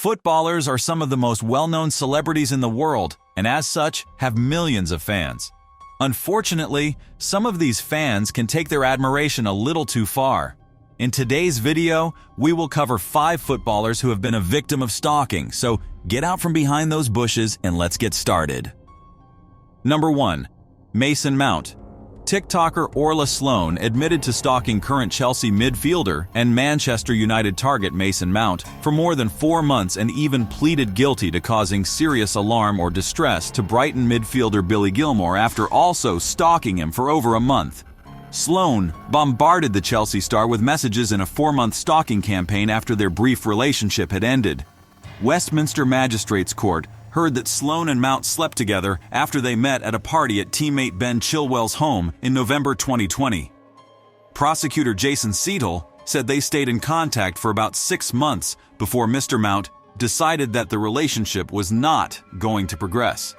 Footballers are some of the most well-known celebrities in the world, and as such, have millions of fans. Unfortunately, some of these fans can take their admiration a little too far. In today's video, we will cover 5 footballers who have been a victim of stalking, so get out from behind those bushes and let's get started. Number 1. Mason Mount. TikToker Orla Sloan admitted to stalking current Chelsea midfielder and Manchester United target Mason Mount for more than 4 months and even pleaded guilty to causing serious alarm or distress to Brighton midfielder Billy Gilmour after also stalking him for over a month. Sloan bombarded the Chelsea star with messages in a 4-month stalking campaign after their brief relationship had ended. Westminster Magistrates Court heard that Sloan and Mount slept together after they met at a party at teammate Ben Chilwell's home in November 2020. Prosecutor Jason Seidel said they stayed in contact for about 6 months before Mr. Mount decided that the relationship was not going to progress.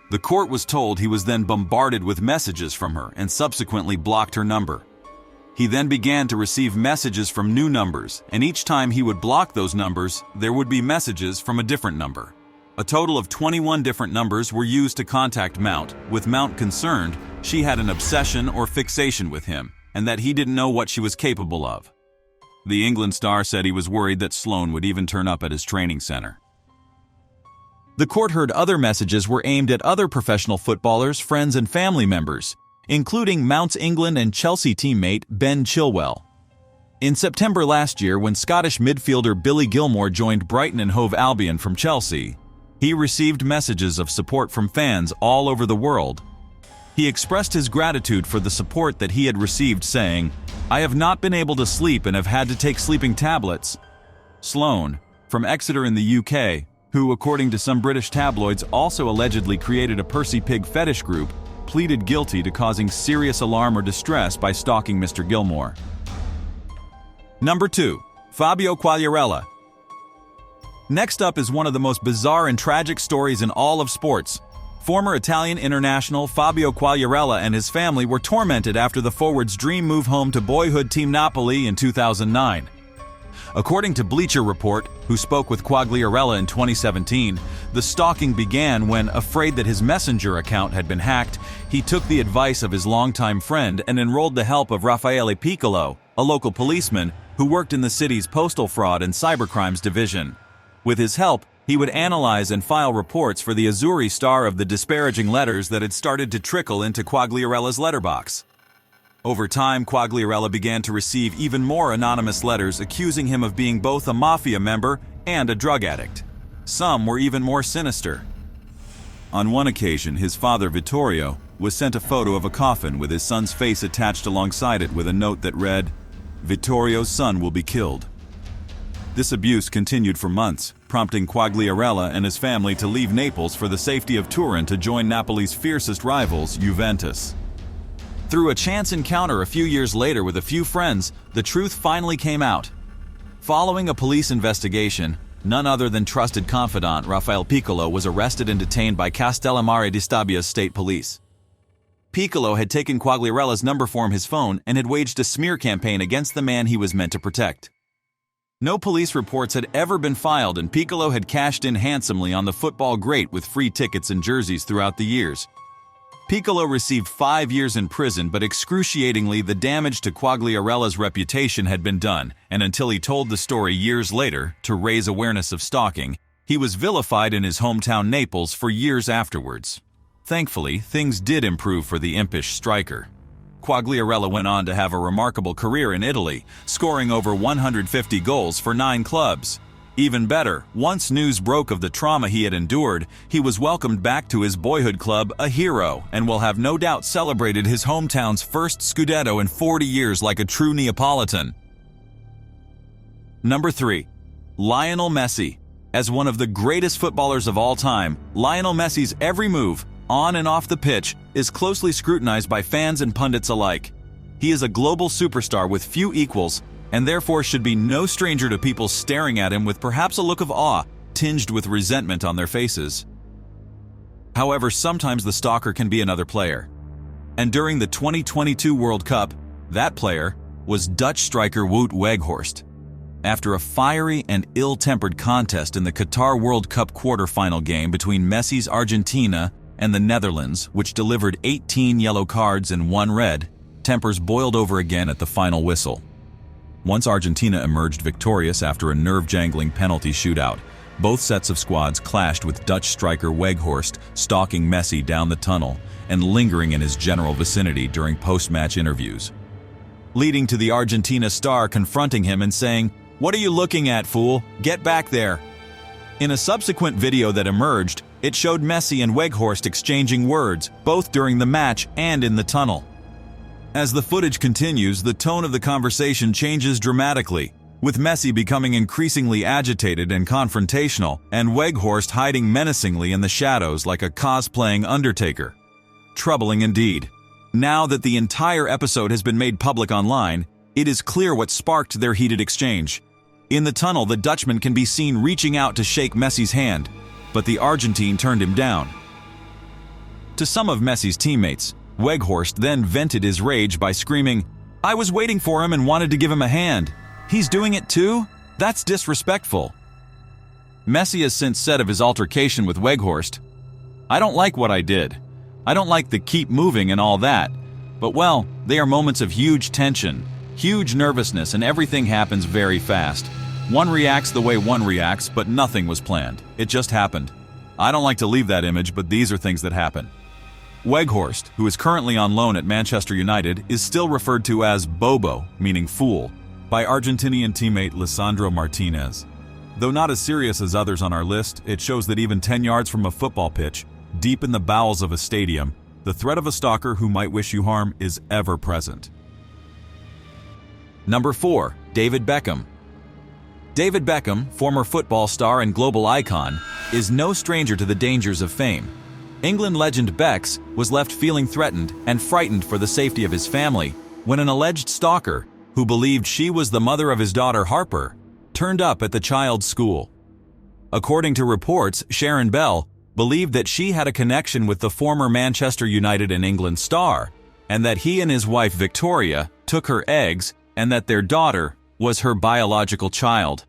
The court was told he was then bombarded with messages from her and subsequently blocked her number. He then began to receive messages from new numbers, and each time he would block those numbers, there would be messages from a different number. A total of 21 different numbers were used to contact Mount, with Mount concerned she had an obsession or fixation with him, and that he didn't know what she was capable of. The England star said he was worried that Sloan would even turn up at his training center. The court heard other messages were aimed at other professional footballers, friends, and family members, including Mount's England and Chelsea teammate Ben Chilwell. In September last year, when Scottish midfielder Billy Gilmour joined Brighton and Hove Albion from Chelsea, he received messages of support from fans all over the world. He expressed his gratitude for the support that he had received, saying, "I have not been able to sleep and have had to take sleeping tablets." Sloan, from Exeter in the UK, who, according to some British tabloids, also allegedly created a Percy Pig fetish group, pleaded guilty to causing serious alarm or distress by stalking Mr. Gilmour. Number 2. Fabio Quagliarella. Next up is one of the most bizarre and tragic stories in all of sports. Former Italian international Fabio Quagliarella and his family were tormented after the forward's dream move home to boyhood team Napoli in 2009. According to Bleacher Report, who spoke with Quagliarella in 2017, the stalking began when, afraid that his Messenger account had been hacked, he took the advice of his longtime friend and enrolled the help of Raffaele Piccolo, a local policeman who worked in the city's postal fraud and cybercrimes division. With his help, he would analyze and file reports for the Azzurri star of the disparaging letters that had started to trickle into Quagliarella's letterbox. Over time, Quagliarella began to receive even more anonymous letters accusing him of being both a mafia member and a drug addict. Some were even more sinister. On one occasion, his father, Vittorio, was sent a photo of a coffin with his son's face attached alongside it with a note that read, "Vittorio's son will be killed." This abuse continued for months, prompting Quagliarella and his family to leave Naples for the safety of Turin to join Napoli's fiercest rivals, Juventus. Through a chance encounter a few years later with a few friends, the truth finally came out. Following a police investigation, none other than trusted confidant Raffaele Piccolo was arrested and detained by Castellammare di Stabia's state police. Piccolo had taken Quagliarella's number from his phone and had waged a smear campaign against the man he was meant to protect. No police reports had ever been filed, and Piccolo had cashed in handsomely on the football great with free tickets and jerseys throughout the years. Piccolo received 5 years in prison, but excruciatingly, the damage to Quagliarella's reputation had been done, and until he told the story years later to raise awareness of stalking, he was vilified in his hometown Naples for years afterwards. Thankfully, things did improve for the impish striker. Quagliarella went on to have a remarkable career in Italy, scoring over 150 goals for 9 clubs. Even better, once news broke of the trauma he had endured, he was welcomed back to his boyhood club, a hero, and will have no doubt celebrated his hometown's first Scudetto in 40 years like a true Neapolitan. Number 3. Lionel Messi. As one of the greatest footballers of all time, Lionel Messi's every move, on and off the pitch, is closely scrutinized by fans and pundits alike. He is a global superstar with few equals, and therefore should be no stranger to people staring at him with perhaps a look of awe, tinged with resentment on their faces. However, sometimes the stalker can be another player. And during the 2022 World Cup, that player was Dutch striker Wout Weghorst. After a fiery and ill-tempered contest in the Qatar World Cup quarter-final game between Messi's Argentina and the Netherlands, which delivered 18 yellow cards and 1 red, tempers boiled over again at the final whistle. Once Argentina emerged victorious after a nerve-jangling penalty shootout, both sets of squads clashed, with Dutch striker Weghorst stalking Messi down the tunnel and lingering in his general vicinity during post-match interviews, leading to the Argentina star confronting him and saying, "What are you looking at, fool? Get back there." In a subsequent video that emerged, it showed Messi and Weghorst exchanging words, both during the match and in the tunnel. As the footage continues, the tone of the conversation changes dramatically, with Messi becoming increasingly agitated and confrontational, and Weghorst hiding menacingly in the shadows like a cosplaying Undertaker. Troubling indeed. Now that the entire episode has been made public online, it is clear what sparked their heated exchange. In the tunnel, the Dutchman can be seen reaching out to shake Messi's hand, but the Argentine turned him down. To some of Messi's teammates, Weghorst then vented his rage by screaming, "I was waiting for him and wanted to give him a hand. He's doing it too? That's disrespectful." Messi has since said of his altercation with Weghorst, "I don't like what I did. I don't like the keep moving and all that. But well, they are moments of huge tension, huge nervousness, and everything happens very fast. One reacts the way one reacts, but nothing was planned. It just happened. I don't like to leave that image, but these are things that happen." Weghorst, who is currently on loan at Manchester United, is still referred to as Bobo, meaning fool, by Argentinian teammate Lisandro Martinez. Though not as serious as others on our list, it shows that even 10 yards from a football pitch, deep in the bowels of a stadium, the threat of a stalker who might wish you harm is ever present. Number 4. David Beckham. David Beckham, former football star and global icon, is no stranger to the dangers of fame. England legend Becks was left feeling threatened and frightened for the safety of his family when an alleged stalker, who believed she was the mother of his daughter Harper, turned up at the child's school. According to reports, Sharon Bell believed that she had a connection with the former Manchester United and England star, and that he and his wife Victoria took her eggs, and that their daughter was her biological child.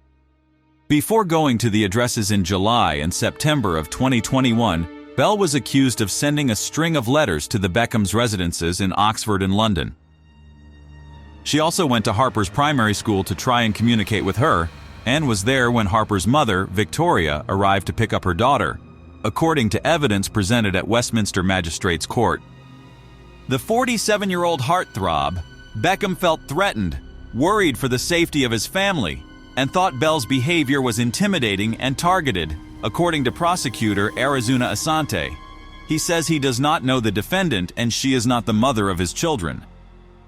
Before going to the addresses in July and September of 2021, Bell was accused of sending a string of letters to the Beckhams' residences in Oxford and London. She also went to Harper's primary school to try and communicate with her, and was there when Harper's mother, Victoria, arrived to pick up her daughter, according to evidence presented at Westminster Magistrates Court. The 47-year-old heartthrob, Beckham felt threatened, worried for the safety of his family, and thought Bell's behavior was intimidating and targeted, according to prosecutor Arizuna Asante. He says he does not know the defendant and she is not the mother of his children.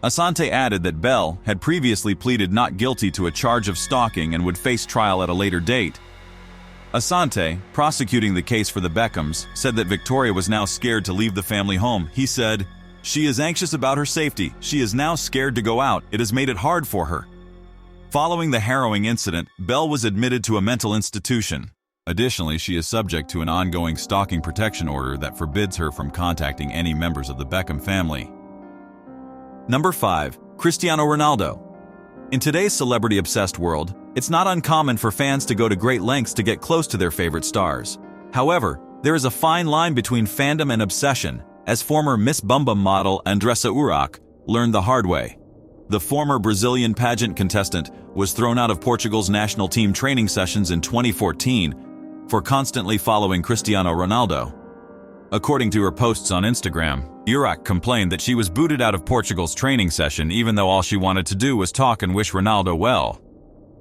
Asante added that Bell had previously pleaded not guilty to a charge of stalking and would face trial at a later date. Asante, prosecuting the case for the Beckhams, said that Victoria was now scared to leave the family home. He said, "She is anxious about her safety. She is now scared to go out. It has made it hard for her." Following the harrowing incident, Bell was admitted to a mental institution. Additionally, she is subject to an ongoing stalking protection order that forbids her from contacting any members of the Beckham family. Number 5. Cristiano Ronaldo. In today's celebrity-obsessed world, it's not uncommon for fans to go to great lengths to get close to their favorite stars. However, there is a fine line between fandom and obsession, as former Miss Bum Bum model Andressa Urach learned the hard way. The former Brazilian pageant contestant was thrown out of Portugal's national team training sessions in 2014 for constantly following Cristiano Ronaldo. According to her posts on Instagram, Urach complained that she was booted out of Portugal's training session even though all she wanted to do was talk and wish Ronaldo well.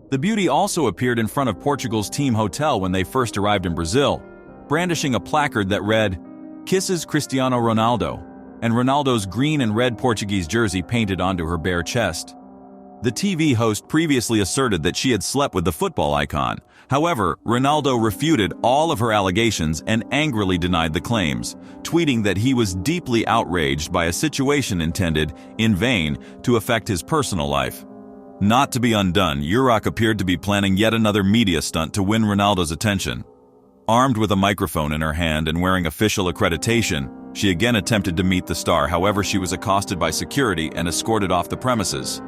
The beauty also appeared in front of Portugal's team hotel when they first arrived in Brazil, brandishing a placard that read, "Kisses Cristiano Ronaldo," and Ronaldo's green and red Portuguese jersey painted onto her bare chest. The TV host previously asserted that she had slept with the football icon. However, Ronaldo refuted all of her allegations and angrily denied the claims, tweeting that he was deeply outraged by a situation intended, in vain, to affect his personal life. Not to be undone, Urach appeared to be planning yet another media stunt to win Ronaldo's attention. Armed with a microphone in her hand and wearing official accreditation, she again attempted to meet the star. However, she was accosted by security and escorted off the premises.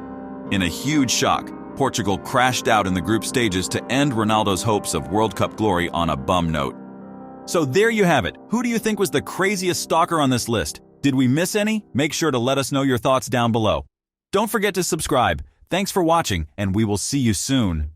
In a huge shock, Portugal crashed out in the group stages to end Ronaldo's hopes of World Cup glory on a bum note. So there you have it. Who do you think was the craziest stalker on this list? Did we miss any? Make sure to let us know your thoughts down below. Don't forget to subscribe. Thanks for watching, and we will see you soon.